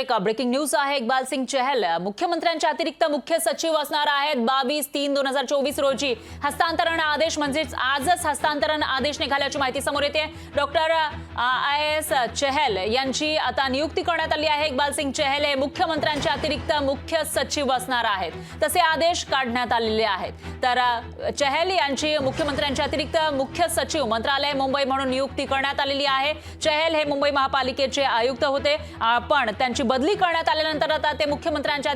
एक breaking news आहे। इकबाल सिंग चहल मुख्यमंत्र्यांचे अतिरिक्त मुख्य सचिव असणार आहेत। 22/3/2024 रोजी हस्तांतरण आदेश म्हणजेच आजच हस्तांतरण आदेश निघाल्याची माहिती समोर येते। डॉक्टर IAS चहल यांची आता नियुक्ती करण्यात आली आहे। इकबाल सिंग चहल हे मुख्यमंत्र्यांचे अतिरिक्त मुख्य सचिव असणार आहेत, तसे आदेश काढण्यात आलेले आहेत। तर चहल यांची मुख्यमंत्र्यांचे अतिरिक्त मुख्य सचिव मंत्रालय मुंबई म्हणून नियुक्ती करण्यात आलेली आहे। चहल हे मुंबई महापालिकेचे आयुक्त होते, पण त्यांची बदली करण्यात आल्यानंतर आता ते मुख्यमंत्र्यांचे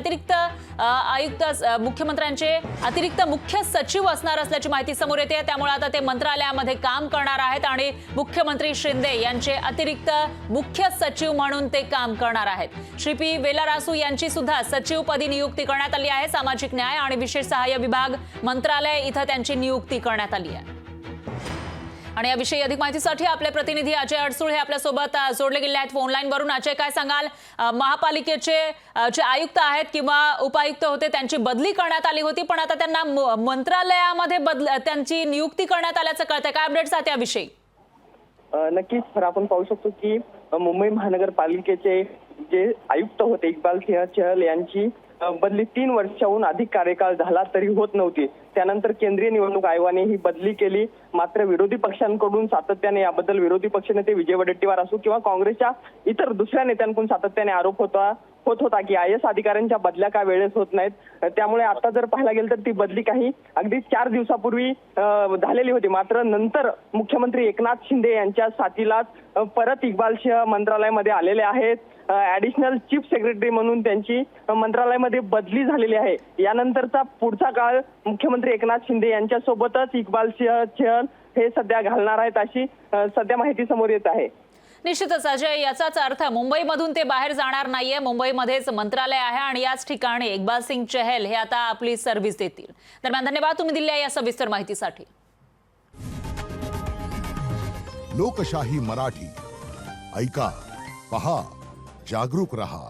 अतिरिक्त मुख्य सचिव असणार असल्याची माहिती समोर येते। त्यामुळे आता ते मंत्रालयामध्ये काम करणार आहेत आणि मुख्यमंत्री शिंदे यांचे अतिरिक्त मुख्य सचिव म्हणून ते काम करणार आहेत। श्री पी वेलारासू यांची सुद्धा सचिवपदी नियुक्ती करण्यात आली आहे। सामाजिक न्याय आणि विशेष सहाय्य विभाग मंत्रालय इथं त्यांची नियुक्ती करण्यात आली आहे। आणि याविषयी अधिक माहितीसाठी आपले प्रतिनिधी अजय अडसूळ हे आपल्या सोबत जोडले गेले आहेत फोन लाईन वरून। अजय, काय सांगाल, महापालिकेचे जे आयुक्त आहेत किंवा उपायुक्त होते त्यांची बदली करण्यात आली होती, पण आता त्यांना मंत्रालयामध्ये त्यांची नियुक्ती करण्यात आल्याचं कळतंय, काय अपडेट्स आहेत याविषयी? नक्कीच सर, आपण पाहू शकतो की मुंबई महानगरपालिकेचे जे आयुक्त होते इकबाल सिंह चहल यांची बदली 3 वर्षाहून अधिक कार्यकाळ झाला तरी होत नव्हती। त्यानंतर केंद्रीय निवडणूक आयोगाने ही बदली केली। मात्र विरोधी पक्षांकडून सातत्याने याबद्दल विरोधी पक्षनेते विजय वडेट्टीवार असो किंवा काँग्रेसच्या इतर दुसऱ्या नेत्यांकडून सातत्याने आरोप होत होता की IAS अधिकाऱ्यांच्या बदल्या का वेळेस होत नाहीत। त्यामुळे आता जर पाहायला गेलं तर ती बदली काही अगदी 4 दिवसापूर्वी झालेली होती। मात्र नंतर मुख्यमंत्री एकनाथ शिंदे यांच्या साथीलाच परत इकबाल सिंह मंत्रालयामध्ये आलेले आहेत। ॲडिशनल चीफ सेक्रेटरी म्हणून त्यांची मंत्रालयामध्ये बदली झालेली आहे। यानंतरचा पुढचा काळ मुख्यमंत्री एकनाथ शिंदे यांच्यासोबतच इकबाल सिंह चहल हे सध्या घालणार आहेत, अशी सध्या माहिती समोर येत आहे। निश्चितच अजय, याचाच अर्थ मुंबईमधून ते बाहेर जाणार नाहीये, मुंबईमध्येच मंत्रालय आहे आणि याच ठिकाणी इकबाल सिंग चहल हे आता आपली सर्व्हिस देतील। दरम्यान धन्यवाद तुम्ही दिलेल्या या सविस्तर माहितीसाठी। लोकशाही मराठी ऐका, पहा, जागरूक रहा।